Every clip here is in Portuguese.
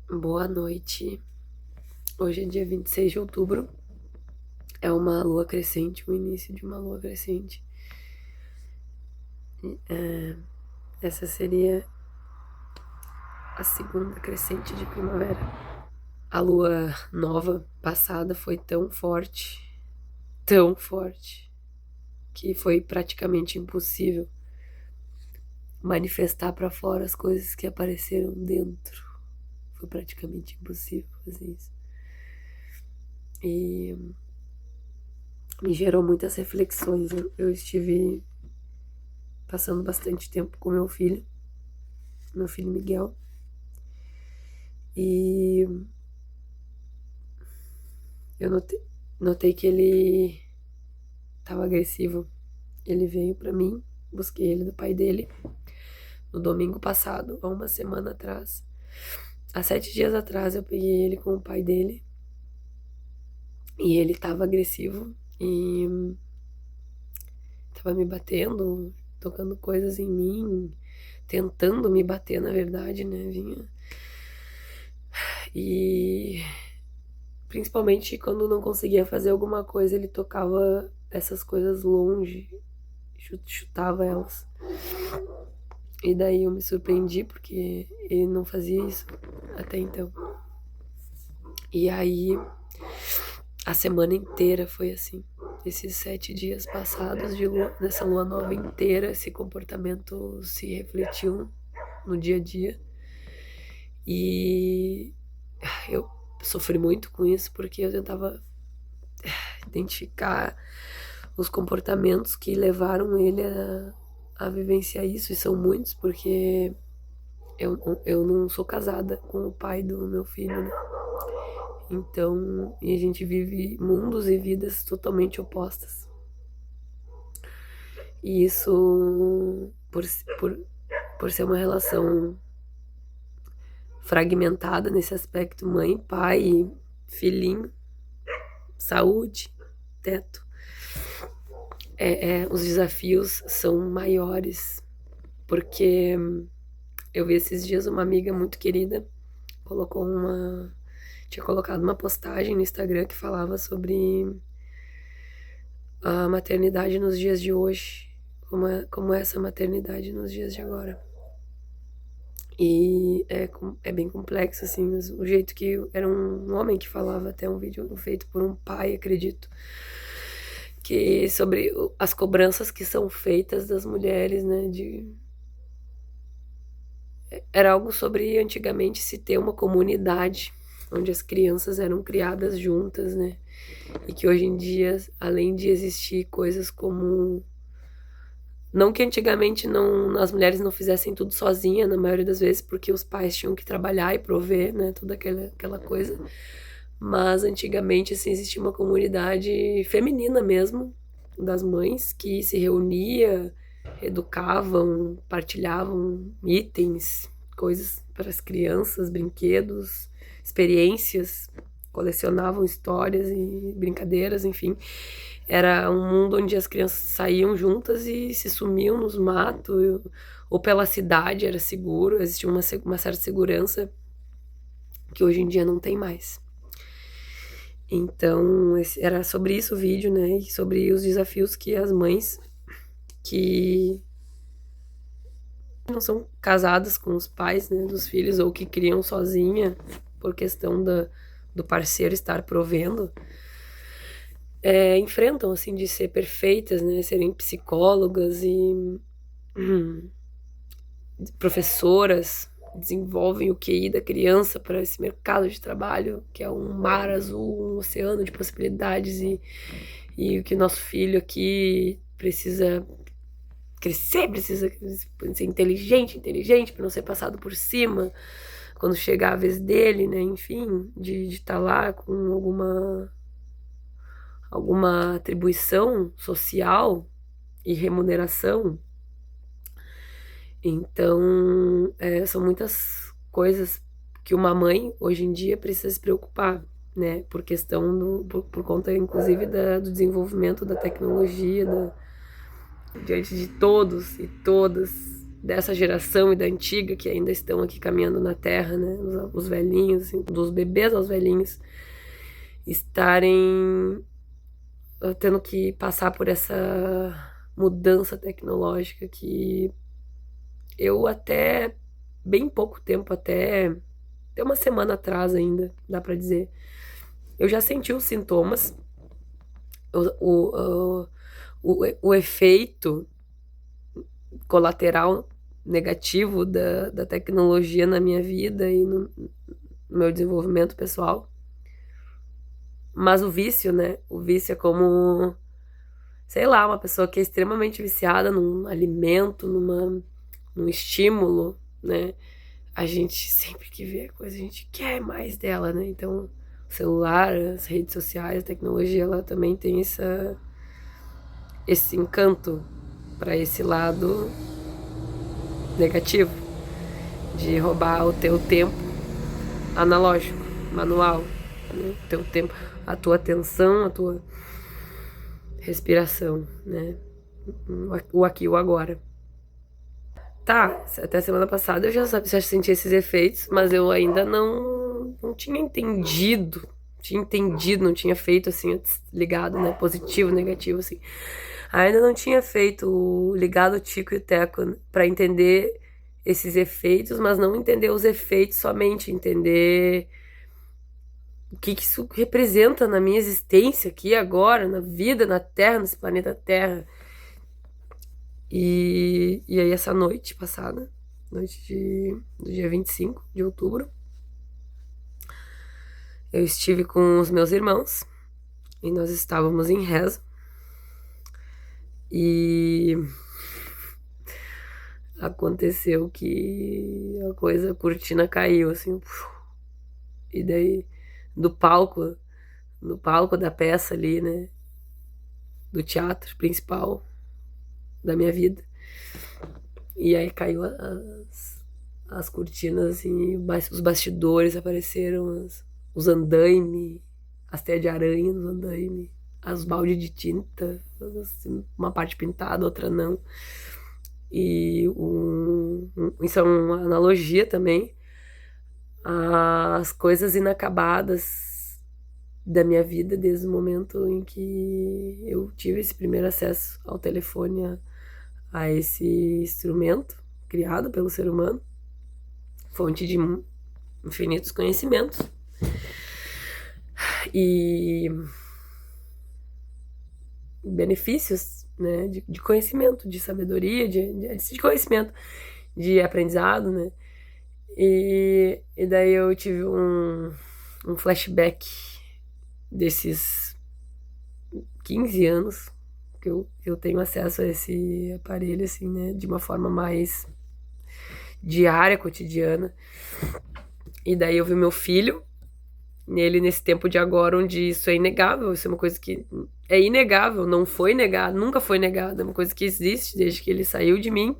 Boa noite. Hoje é dia 26 de outubro. É uma lua crescente, o início de uma lua crescente. Essa seria a segunda crescente de primavera. A lua nova passada foi tão forte, que foi praticamente impossível manifestar para fora as coisas que apareceram dentro. Foi praticamente impossível fazer isso. E me gerou muitas reflexões. Eu estive passando bastante tempo com meu filho Miguel, e eu notei que ele estava agressivo. Ele veio pra mim, busquei ele do pai dele no domingo passado, há uma semana atrás. Há 7 dias atrás eu peguei ele com o pai dele e ele estava agressivo e estava me batendo, tocando coisas em mim, tentando me bater, na verdade, né? Vinha. E principalmente quando não conseguia fazer alguma coisa, ele tocava essas coisas longe, chutava elas. E daí eu me surpreendi porque ele não fazia isso até então. E aí a semana inteira foi assim. Esses 7 dias passados de lua, nessa lua nova inteira, esse comportamento se refletiu no dia a dia. E eu sofri muito com isso porque eu tentava identificar os comportamentos que levaram ele a vivenciar isso, e são muitos, porque eu não sou casada com o pai do meu filho, né? Então, e a gente vive mundos e vidas totalmente opostas. E isso, por ser uma relação fragmentada nesse aspecto, mãe, pai, filhinho, saúde, teto, os desafios são maiores, porque eu vi esses dias uma amiga muito querida tinha colocado uma postagem no Instagram que falava sobre a maternidade nos dias de hoje, como é essa maternidade nos dias de agora. E é bem complexo, assim, mas o jeito que era um homem que falava, até um vídeo feito por um pai, acredito, que sobre as cobranças que são feitas das mulheres, né, era algo sobre antigamente se ter uma comunidade onde as crianças eram criadas juntas, né? E que hoje em dia, além de existir coisas como, não que antigamente não as mulheres não fizessem tudo sozinha, na maioria das vezes, porque os pais tinham que trabalhar e prover, né, toda aquela coisa. Mas antigamente, assim, existia uma comunidade feminina mesmo, das mães, que se reunia, educavam, partilhavam itens, coisas para as crianças, brinquedos, experiências, colecionavam histórias e brincadeiras, enfim. Era um mundo onde as crianças saíam juntas e se sumiam nos matos, ou pela cidade, era seguro, existia uma certa segurança que hoje em dia não tem mais. Então, era sobre isso o vídeo, né? E sobre os desafios que as mães que não são casadas com os pais, né, dos filhos, ou que criam sozinha por questão do parceiro estar provendo, enfrentam, assim, de ser perfeitas, né? Serem psicólogas e professoras, desenvolvem o QI da criança para esse mercado de trabalho, que é um mar azul, um oceano de possibilidades, e o que nosso filho aqui precisa crescer, precisa ser inteligente para não ser passado por cima quando chegar a vez dele, né? Enfim, de estar lá com alguma atribuição social e remuneração. Então, são muitas coisas que uma mãe, hoje em dia, precisa se preocupar, né? Por questão por conta, inclusive, do desenvolvimento da tecnologia, diante de todos e todas. dessa geração e da antiga que ainda estão aqui caminhando na Terra, né? Os velhinhos, assim, dos bebês aos velhinhos, estarem tendo que passar por essa mudança tecnológica que eu até bem pouco tempo, até uma semana atrás ainda, dá pra dizer, eu já senti os sintomas, o efeito colateral negativo da tecnologia na minha vida e no meu desenvolvimento pessoal. Mas o vício, né? O vício é como, sei lá, uma pessoa que é extremamente viciada num alimento, num estímulo, né? A gente sempre que vê a coisa, a gente quer mais dela, né? Então, o celular, as redes sociais, a tecnologia, ela também tem esse encanto para esse lado negativo, de roubar o teu tempo analógico, manual, né? O teu tempo, a tua atenção, a tua respiração, né? O aqui e o agora. Tá, até semana passada eu já senti esses efeitos, mas eu ainda não tinha entendido. Não tinha feito assim, ligado, né? Positivo, negativo, assim. Ainda não tinha feito o ligado Tico e Teco para entender esses efeitos, mas não entender os efeitos somente, entender o que isso representa na minha existência aqui agora, na vida, na Terra, nesse planeta Terra. E aí essa noite passada, do dia 25 de outubro, eu estive com os meus irmãos e nós estávamos em reza. E aconteceu que a cortina caiu, assim. E daí, no palco da peça ali, né? Do teatro principal da minha vida. E aí caiu as cortinas, assim, os bastidores apareceram, os andaime, as teias de aranha nos andaime, as baldes de tinta, assim, uma parte pintada, outra não. E isso é uma analogia também às coisas inacabadas da minha vida desde o momento em que eu tive esse primeiro acesso ao telefone, a esse instrumento criado pelo ser humano, fonte de infinitos conhecimentos e benefícios, né, de conhecimento, de sabedoria, de conhecimento, de aprendizado, né? E daí eu tive um flashback desses 15 anos que eu tenho acesso a esse aparelho, assim, né, de uma forma mais diária, cotidiana. E daí eu vi meu filho nele nesse tempo de agora, onde isso é inegável, isso é uma coisa que é inegável, não foi negado, nunca foi negado, é uma coisa que existe desde que ele saiu de mim.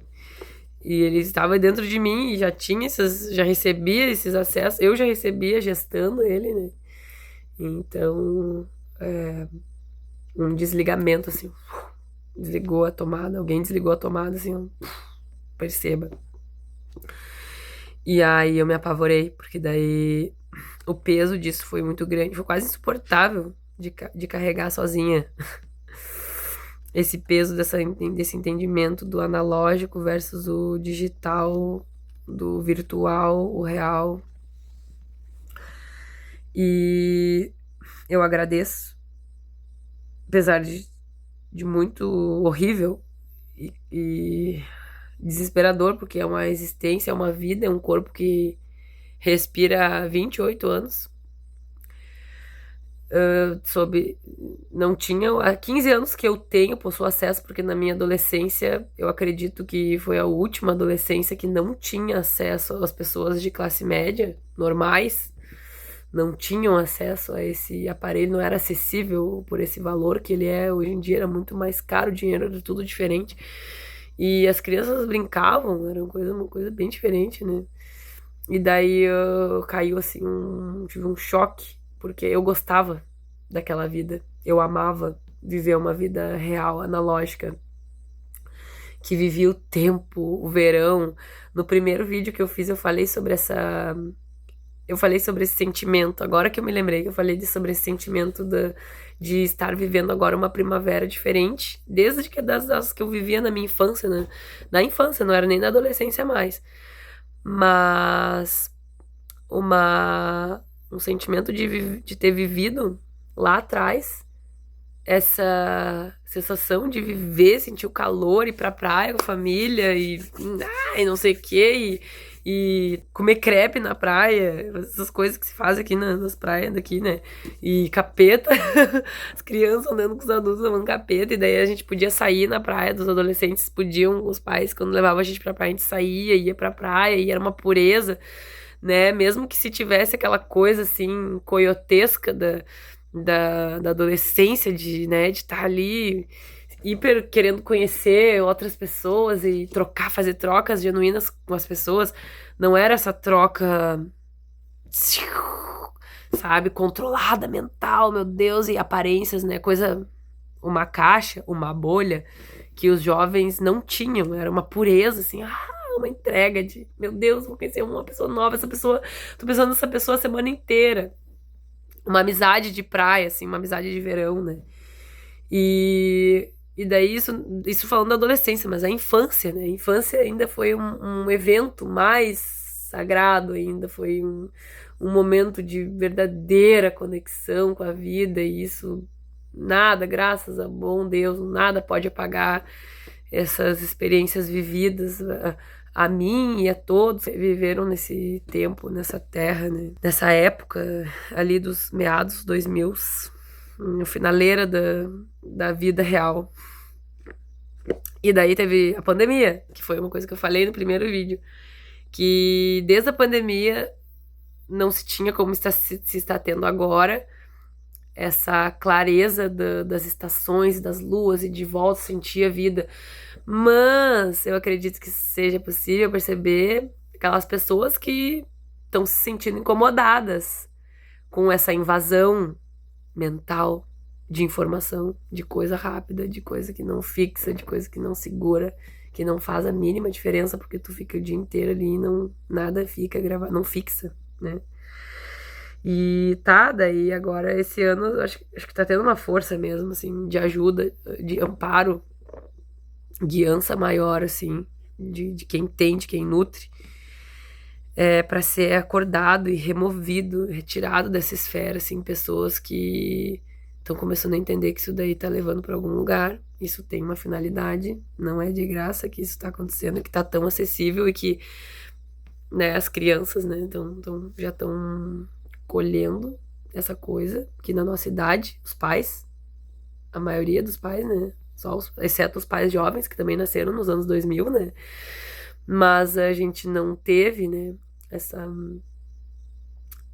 E ele estava dentro de mim e já recebia esses acessos, eu já recebia gestando ele, né? Então, um desligamento, assim, desligou a tomada, alguém desligou a tomada, assim, perceba. E aí eu me apavorei, porque daí o peso disso foi muito grande, foi quase insuportável de carregar sozinha. Esse peso desse entendimento do analógico versus o digital, do virtual, o real. E eu agradeço, apesar de muito horrível e desesperador, porque é uma existência, é uma vida, é um corpo que respira há 28 anos. Não tinha, há 15 anos que eu possuo acesso, porque na minha adolescência, eu acredito que foi a última adolescência que não tinha acesso às pessoas de classe média, normais, não tinham acesso a esse aparelho, não era acessível por esse valor que ele é, hoje em dia era muito mais caro, o dinheiro era tudo diferente, e as crianças brincavam, era uma coisa bem diferente, né? E daí caiu assim, tive um choque, porque eu gostava daquela vida. Eu amava viver uma vida real, analógica, que vivia o tempo, o verão. No primeiro vídeo que eu fiz, eu falei sobre esse sentimento. Agora que eu me lembrei que eu falei sobre esse sentimento de estar vivendo agora uma primavera diferente, desde que das que eu vivia na minha infância, né? Na infância, não era nem na adolescência mais. Mas um sentimento de ter vivido lá atrás essa sensação de viver, sentir o calor, ir pra praia com a família e não sei o que, e comer crepe na praia, essas coisas que se faz aqui nas praias daqui, né? E capeta, as crianças andando com os adultos tomando capeta, e daí a gente podia sair na praia, dos adolescentes podiam, os pais, quando levavam a gente pra praia, a gente saía, ia pra praia, e era uma pureza, né? Mesmo que se tivesse aquela coisa assim, coiotesca da adolescência, né, de estar ali hiper querendo conhecer outras pessoas e fazer trocas genuínas com as pessoas. Não era essa troca, sabe, controlada, mental, meu Deus, e aparências, né, uma caixa, uma bolha que os jovens não tinham, era uma pureza, assim, uma entrega de, meu Deus, vou conhecer uma pessoa nova, tô pensando nessa pessoa a semana inteira. Uma amizade de praia, assim, uma amizade de verão, né? E daí isso falando da adolescência, mas a infância, né? A infância ainda foi um evento mais sagrado ainda, foi um momento de verdadeira conexão com a vida, e isso nada, graças a bom Deus, nada pode apagar essas experiências vividas a mim e a todos que viveram nesse tempo, nessa terra, né? Nessa época ali dos meados 2000, no finaleira da vida real. E daí teve a pandemia, que foi uma coisa que eu falei no primeiro vídeo, que desde a pandemia não se tinha como se está tendo agora, essa clareza das estações, das luas, e de volta sentir a vida. Mas eu acredito que seja possível perceber aquelas pessoas que estão se sentindo incomodadas com essa invasão mental de informação, de coisa rápida, de coisa que não fixa, de coisa que não segura, que não faz a mínima diferença, porque tu fica o dia inteiro ali e nada fica gravado, não fixa, né? E tá, daí agora esse ano acho que tá tendo uma força mesmo, assim, de ajuda, de amparo, guiança maior, assim, de quem tem, de quem nutre, para ser acordado e removido, retirado dessa esfera, assim, pessoas que estão começando a entender que isso daí tá levando para algum lugar, isso tem uma finalidade, não é de graça que isso tá acontecendo, que tá tão acessível e que, né, as crianças, né, já estão colhendo essa coisa, que na nossa idade, os pais, a maioria dos pais, né, exceto os pais jovens, que também nasceram nos anos 2000, né, mas a gente não teve, né,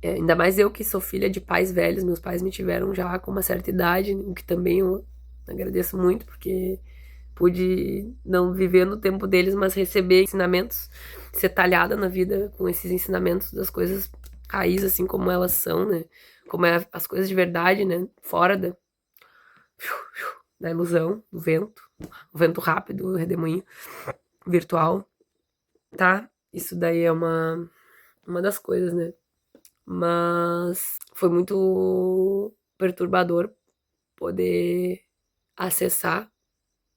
ainda mais eu que sou filha de pais velhos, meus pais me tiveram já com uma certa idade, o que também eu agradeço muito, porque pude não viver no tempo deles, mas receber ensinamentos, ser talhada na vida com esses ensinamentos das coisas raiz, assim como elas são, né? Como é as coisas de verdade, né? Fora da ilusão, do vento, o vento rápido, o redemoinho virtual, tá? Isso daí é uma das coisas, né? Mas foi muito perturbador poder acessar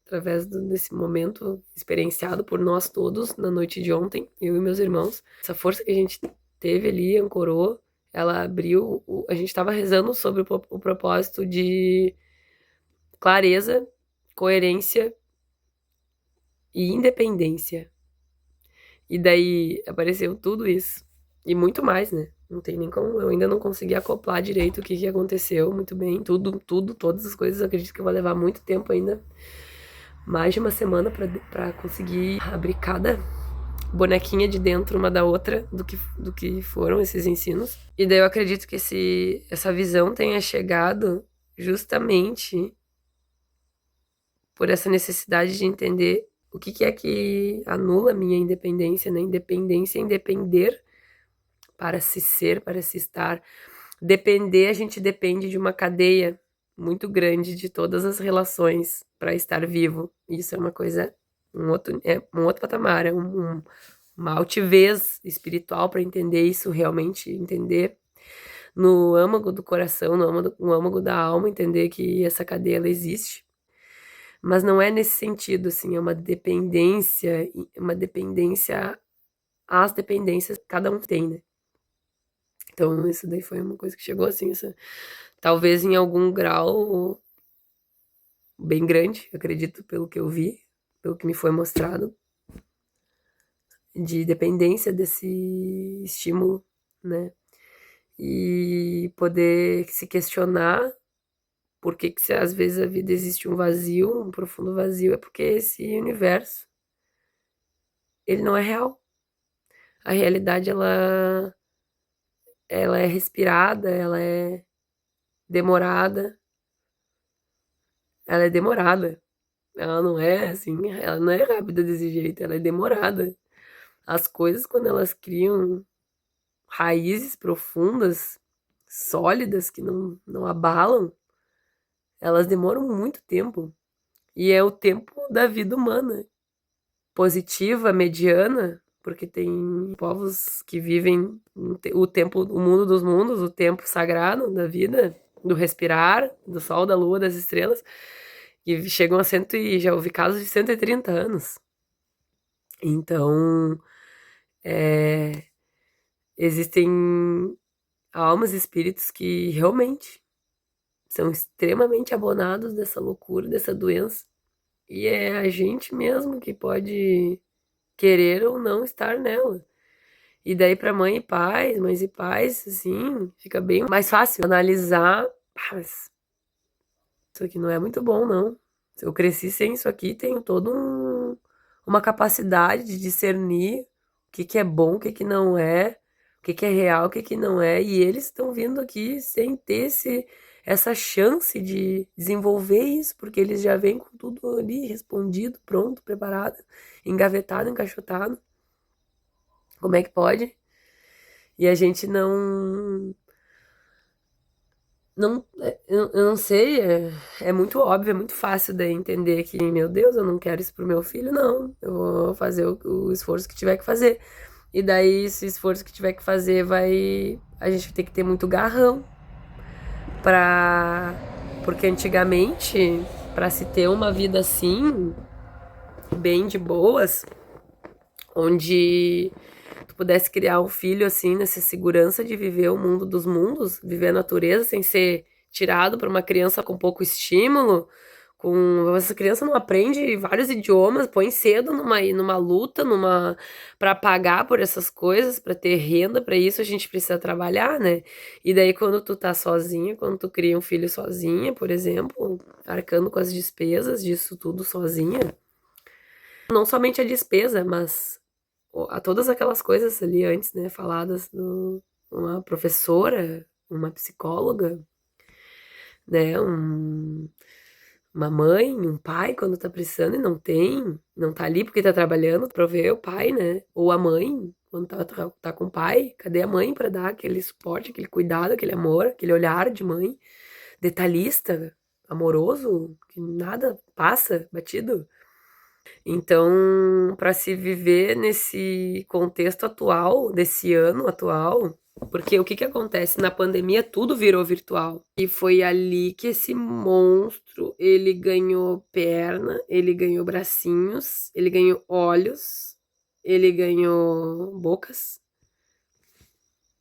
através desse momento experienciado por nós todos na noite de ontem, eu e meus irmãos. Essa força que a gente teve ali, ancorou, ela abriu. A gente estava rezando sobre o propósito de clareza, coerência e independência. E daí apareceu tudo isso. E muito mais, né? Não tem nem como. Eu ainda não consegui acoplar direito o que aconteceu muito bem. Tudo, todas as coisas. Acredito que vai levar muito tempo ainda. Mais de uma semana pra conseguir abrir cada bonequinha de dentro uma da outra do que foram esses ensinos. E daí eu acredito que essa visão tenha chegado justamente por essa necessidade de entender o que é que anula a minha independência, né? Independência é independer para se ser, para se estar. Depender, a gente depende de uma cadeia muito grande de todas as relações para estar vivo. Isso é uma coisa um outro patamar, uma altivez espiritual para entender isso, realmente entender no âmago do coração, no âmago da alma, entender que essa cadeia ela existe. Mas não é nesse sentido, assim, é uma dependência, as dependências que cada um tem, né? Então, isso daí foi uma coisa que chegou, assim, talvez em algum grau bem grande, acredito, pelo que eu vi, pelo que me foi mostrado, de dependência desse estímulo, né? E poder se questionar por que se às vezes a vida existe um vazio, um profundo vazio, é porque esse universo, ele não é real. A realidade, ela é respirada, demorada, ela é demorada. Ela não é assim, ela não é rápida desse jeito, ela é demorada. As coisas, quando elas criam raízes profundas, sólidas, que não abalam, elas demoram muito tempo. E é o tempo da vida humana, positiva, mediana, porque tem povos que vivem o tempo, o mundo dos mundos, o tempo sagrado da vida, do respirar, do sol, da lua, das estrelas, e chegam a já ouvi casos de 130 anos. Então, é, existem almas e espíritos que realmente são extremamente abonados dessa loucura, dessa doença. E é a gente mesmo que pode querer ou não estar nela. E daí para mães e pais, assim, fica bem mais fácil analisar. Mas isso aqui não é muito bom, não. Se eu cresci sem isso aqui, tenho uma capacidade de discernir o que que é bom, o que que não é, o que que é real, o que que não é. E eles estão vindo aqui sem ter essa chance de desenvolver isso, porque eles já vêm com tudo ali respondido, pronto, preparado, engavetado, encaixotado. Como é que pode? E a gente eu não sei, é muito óbvio, é muito fácil de entender que, meu Deus, eu não quero isso pro meu filho, não. Eu vou fazer o esforço que tiver que fazer. E daí, esse esforço que tiver que fazer, a gente vai ter que ter muito garrão pra. Porque antigamente, para se ter uma vida assim, bem de boas, onde tu pudesse criar um filho assim, nessa segurança de viver o mundo dos mundos, viver a natureza sem ser tirado para uma criança com pouco estímulo, com essa criança não aprende vários idiomas, põe cedo numa luta, para pagar por essas coisas, para ter renda para isso, a gente precisa trabalhar, né? E daí quando tu tá sozinha, quando tu cria um filho sozinha, por exemplo, arcando com as despesas disso tudo sozinha, não somente a despesa, mas a todas aquelas coisas ali antes, né, faladas do uma professora, uma psicóloga, né, uma mãe, um pai quando tá precisando e não tem, não tá ali porque tá trabalhando, prover o pai, né, ou a mãe quando tá com o pai, cadê a mãe para dar aquele suporte, aquele cuidado, aquele amor, aquele olhar de mãe, detalhista, amoroso, que nada passa batido. Então, para se viver nesse contexto atual, desse ano atual, porque o que que acontece? Na pandemia tudo virou virtual. E foi ali que esse monstro, ele ganhou perna, ele ganhou bracinhos, ele ganhou olhos, ele ganhou bocas,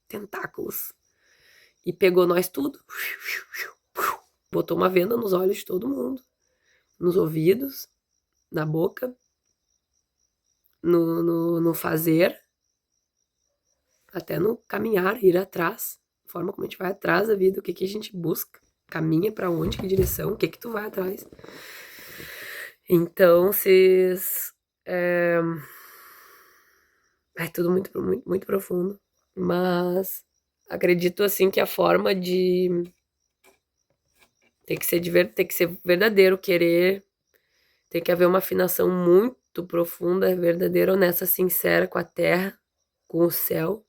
tentáculos. E pegou nós tudo. Botou uma venda nos olhos de todo mundo, nos ouvidos, na boca, no fazer, até no caminhar, ir atrás, a forma como a gente vai atrás da vida, o que que a gente busca, caminha para onde, que direção, o que que tu vai atrás. Então, é tudo muito, muito, muito profundo, mas acredito assim que a forma de tem que ser verdadeiro, querer, tem que haver uma afinação muito profunda, verdadeira, honesta, sincera com a terra, com o céu,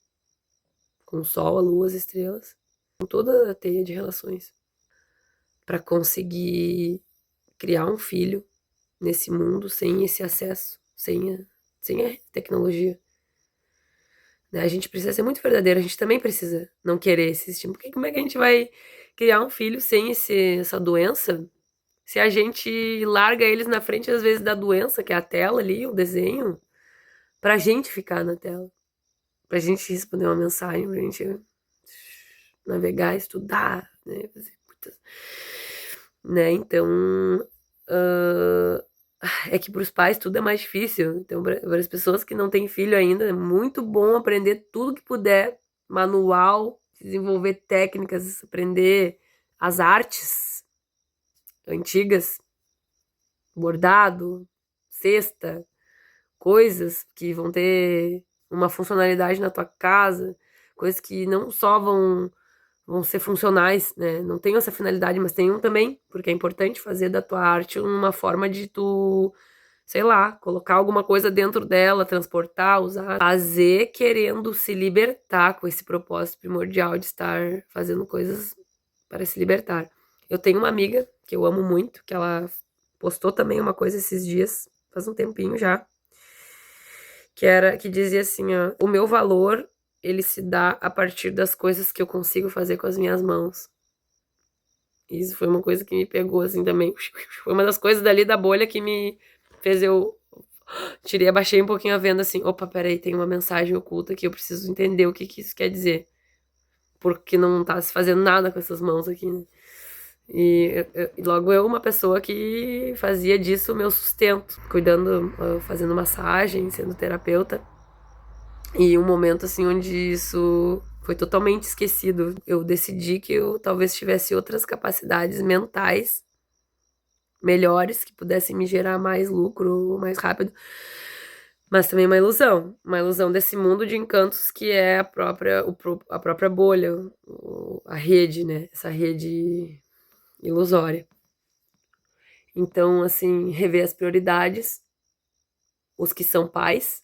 com o sol, a lua, as estrelas, com toda a teia de relações, para conseguir criar um filho nesse mundo sem esse acesso, sem a tecnologia. Né? A gente precisa ser muito verdadeiro, a gente também precisa não querer esse estímulo. Porque como é que a gente vai criar um filho sem essa doença se a gente larga eles na frente, às vezes, da doença, que é a tela ali, o desenho, pra gente ficar na tela? Pra gente responder uma mensagem, pra gente navegar, estudar, né? Fazer muitas... né? Então, é que para os pais tudo é mais difícil. Então, para as pessoas que não têm filho ainda, é muito bom aprender tudo que puder, manual, desenvolver técnicas, aprender as artes antigas, bordado, cesta, coisas que vão ter uma funcionalidade na tua casa, coisas que não só vão ser funcionais, né? Não tem essa finalidade, mas tem um também, porque é importante fazer da tua arte uma forma de tu, sei lá, colocar alguma coisa dentro dela, transportar, usar, fazer querendo se libertar com esse propósito primordial de estar fazendo coisas para se libertar. Eu tenho uma amiga que eu amo muito, que ela postou também uma coisa esses dias, faz um tempinho já, que dizia assim, ó, o meu valor ele se dá a partir das coisas que eu consigo fazer com as minhas mãos. Isso foi uma coisa que me pegou assim também. Foi uma das coisas dali da bolha que me fez eu abaixei um pouquinho a venda assim, opa, peraí, tem uma mensagem oculta aqui, eu preciso entender o que isso quer dizer. Porque não tá se fazendo nada com essas mãos aqui, né? E logo eu, uma pessoa que fazia disso o meu sustento, cuidando, fazendo massagem, sendo terapeuta. E um momento assim onde isso foi totalmente esquecido. Eu decidi que eu talvez tivesse outras capacidades mentais melhores que pudessem me gerar mais lucro mais rápido. Mas também uma ilusão desse mundo de encantos que é a própria bolha, a rede, né? Essa rede ilusória. Então, assim, rever as prioridades, os que são pais,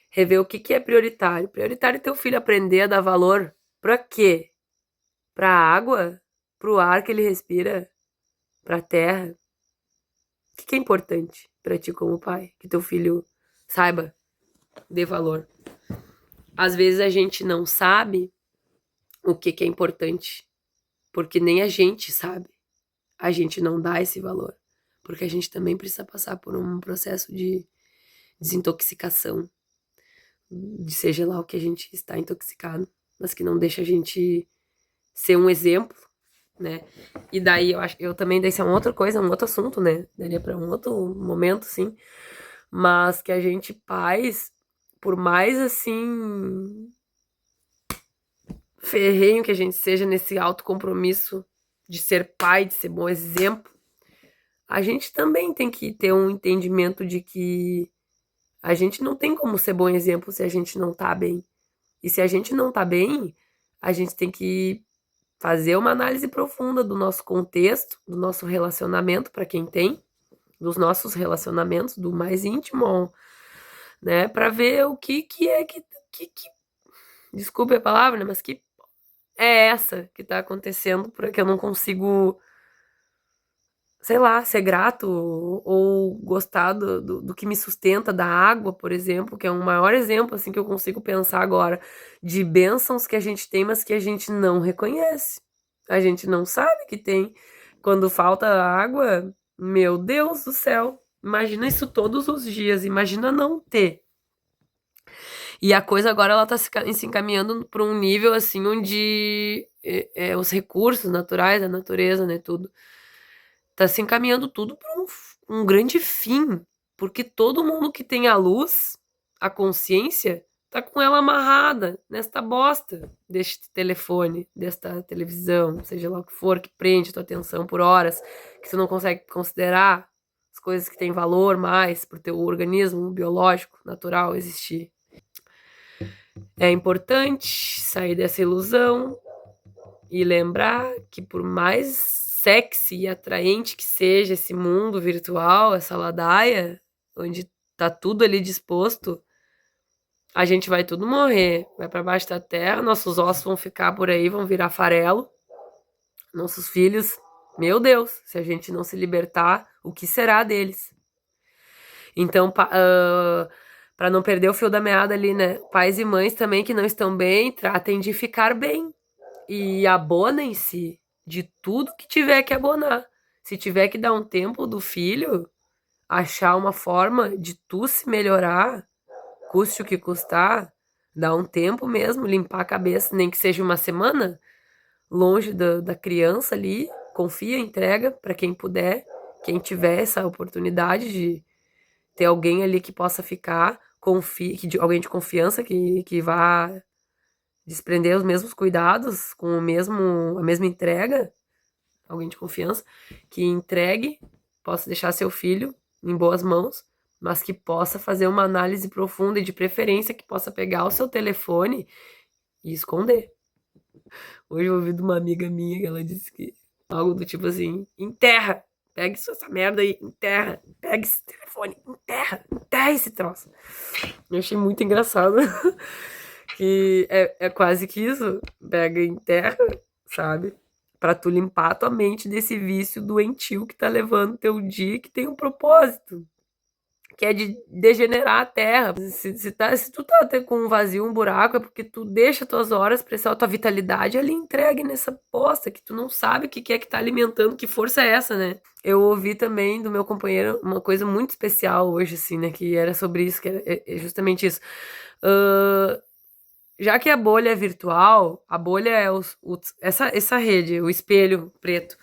rever o que é prioritário. Prioritário é teu filho aprender a dar valor pra quê? Pra água? Pro ar que ele respira? Pra terra? O que é importante pra ti como pai? Que teu filho saiba, dê valor. Às vezes a gente não sabe o que é importante, porque nem a gente sabe. A gente não dá esse valor, porque a gente também precisa passar por um processo de desintoxicação, de seja lá o que a gente está intoxicado, mas que não deixa a gente ser um exemplo, né? E daí eu também, daí isso é uma outra coisa, um outro assunto, né? Daria para um outro momento, sim. Mas que a gente, pais, por mais assim ferrenho que a gente seja nesse autocompromisso de ser pai, de ser bom exemplo, a gente também tem que ter um entendimento de que a gente não tem como ser bom exemplo se a gente não tá bem. E se a gente não tá bem, a gente tem que fazer uma análise profunda do nosso contexto, do nosso relacionamento, para quem tem, dos nossos relacionamentos, do mais íntimo, né? Para ver o que é que desculpe a palavra, né? Mas que é essa que tá acontecendo, porque eu não consigo, sei lá, ser grato ou gostar do que me sustenta, da água, por exemplo, que é um maior exemplo, assim, que eu consigo pensar agora, de bênçãos que a gente tem, mas que a gente não reconhece. A gente não sabe que tem. Quando falta água, meu Deus do céu, imagina isso todos os dias, imagina não ter. E a coisa agora ela tá se encaminhando para um nível assim onde os recursos naturais, a natureza, né, tudo, tá se encaminhando tudo para um grande fim, porque todo mundo que tem a luz, a consciência, tá com ela amarrada nesta bosta deste telefone, desta televisão, seja lá o que for, que prende tua atenção por horas, que você não consegue considerar as coisas que têm valor mais pro teu organismo biológico, natural existir. É importante sair dessa ilusão e lembrar que por mais sexy e atraente que seja esse mundo virtual, essa ladaia, onde tá tudo ali disposto, a gente vai tudo morrer, vai para baixo da terra, nossos ossos vão ficar por aí, vão virar farelo, nossos filhos, meu Deus, se a gente não se libertar, o que será deles? Então, para não perder o fio da meada ali, né? Pais e mães também que não estão bem, tratem de ficar bem. E abonem-se de tudo que tiver que abonar. Se tiver que dar um tempo do filho, achar uma forma de tu se melhorar, custe o que custar, dar um tempo mesmo, limpar a cabeça, nem que seja uma semana, longe da criança ali, confia, entrega para quem puder, quem tiver essa oportunidade de ter alguém ali que possa ficar, alguém de confiança que vá desprender os mesmos cuidados, com a mesma entrega, alguém de confiança, que entregue, possa deixar seu filho em boas mãos, mas que possa fazer uma análise profunda e de preferência que possa pegar o seu telefone e esconder. Hoje eu ouvi de uma amiga minha que ela disse que algo do tipo assim, enterra, pega essa merda aí, enterra, pega esse telefone, enterra esse troço. Eu achei muito engraçado. Que é quase que isso, pega em terra, sabe? Pra tu limpar a tua mente desse vício doentio que tá levando teu dia, que tem um propósito, que é de degenerar a terra. Se tu tá com um vazio, um buraco, é porque tu deixa tuas horas, a tua vitalidade ali entregue nessa bosta, que tu não sabe o que é que tá alimentando, que força é essa, né? Eu ouvi também do meu companheiro uma coisa muito especial hoje, assim, né? Que era sobre isso, que é justamente isso. Já que a bolha é virtual, a bolha é essa rede, o espelho preto.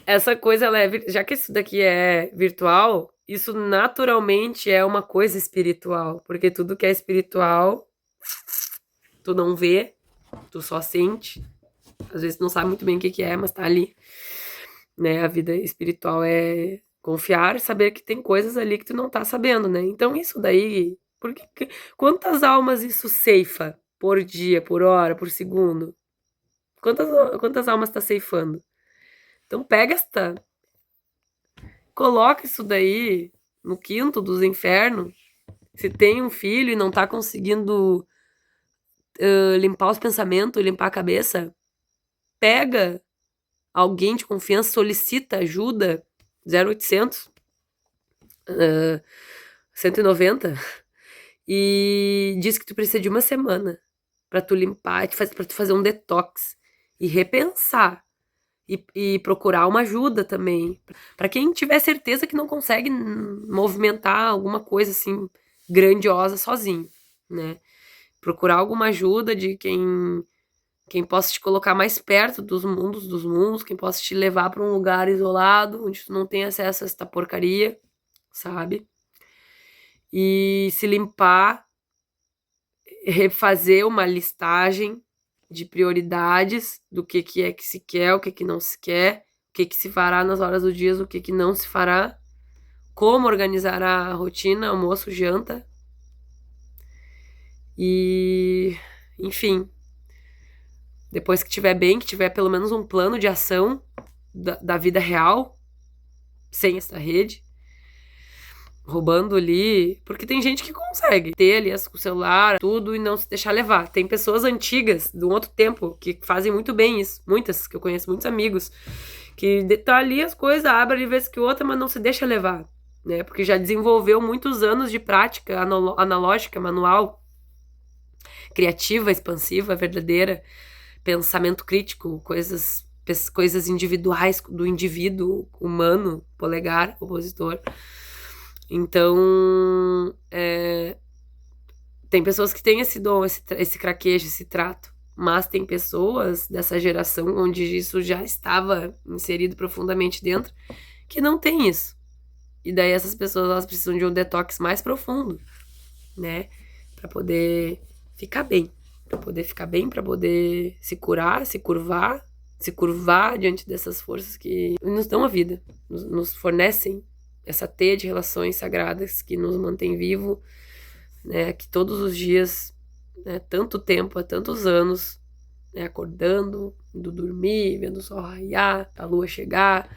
Essa coisa, já que isso daqui é virtual, isso naturalmente é uma coisa espiritual. Porque tudo que é espiritual, tu não vê, tu só sente. Às vezes tu não sabe muito bem o que é, mas tá ali. Né? A vida espiritual é confiar e saber que tem coisas ali que tu não tá sabendo, né? Então isso daí, quantas almas isso ceifa? Por dia, por hora, por segundo? Quantas almas tá ceifando? Então pega coloca isso daí no quinto dos infernos. Se tem um filho e não tá conseguindo limpar os pensamentos, limpar a cabeça, pega alguém de confiança, solicita ajuda, 0800, 190, e diz que tu precisa de uma semana pra tu limpar, pra tu fazer um detox e repensar e procurar uma ajuda também. Pra quem tiver certeza que não consegue movimentar alguma coisa assim grandiosa sozinho, né? Procurar alguma ajuda de quem possa te colocar mais perto dos mundos, quem possa te levar pra um lugar isolado, onde tu não tem acesso a essa porcaria, sabe? E se limpar, refazer uma listagem de prioridades do que é que se quer, o que não se quer, o que se fará nas horas do dia, o que não se fará, como organizar a rotina, almoço, janta. E, enfim, depois que tiver bem, que tiver pelo menos um plano de ação da vida real, sem essa rede, roubando ali, porque tem gente que consegue ter ali o celular, tudo e não se deixar levar. Tem pessoas antigas, de um outro tempo, que fazem muito bem isso. Muitas, que eu conheço, muitos amigos, que tá ali as coisas, abre ali vez que outra, mas não se deixa levar, né? Porque já desenvolveu muitos anos de prática analógica, manual, criativa, expansiva, verdadeira, pensamento crítico, coisas individuais do indivíduo humano, polegar, opositor. Então, tem pessoas que têm esse dom, esse craquejo, esse trato. Mas tem pessoas dessa geração onde isso já estava inserido profundamente dentro, que não tem isso. E daí essas pessoas, elas precisam de um detox mais profundo, né? Pra poder ficar bem. Pra poder se curar, se curvar diante dessas forças que nos dão a vida, nos fornecem essa teia de relações sagradas que nos mantém vivo, né, que todos os dias, né, tanto tempo, há tantos anos, né, acordando, indo dormir, vendo o sol raiar, a lua chegar.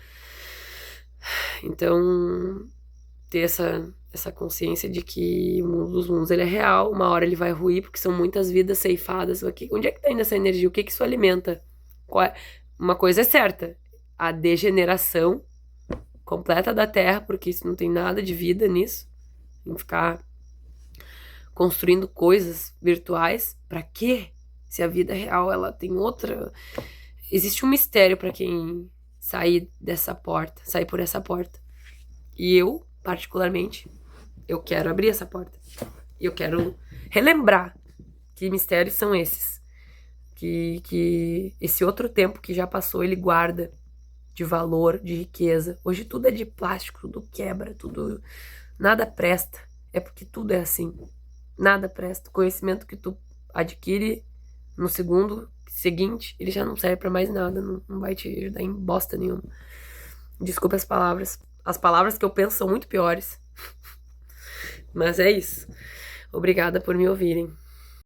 Então, ter essa consciência de que o mundo dos mundos ele é real, uma hora ele vai ruir, porque são muitas vidas ceifadas. Onde é que tá indo essa energia? O que isso alimenta? Uma coisa é certa, a degeneração completa da Terra, porque isso não tem nada de vida nisso, em ficar construindo coisas virtuais. Pra quê? Se a vida real, ela tem outra... Existe um mistério pra quem sair dessa porta, sair por essa porta. E eu, particularmente, eu quero abrir essa porta. E eu quero relembrar que mistérios são esses. Que esse outro tempo que já passou, ele guarda de valor, de riqueza. Hoje tudo é de plástico, tudo quebra, tudo... Nada presta. É porque tudo é assim. Nada presta. O conhecimento que tu adquire no segundo seguinte, ele já não serve pra mais nada. Não vai te ajudar em bosta nenhuma. Desculpa as palavras. As palavras que eu penso são muito piores. Mas é isso. Obrigada por me ouvirem.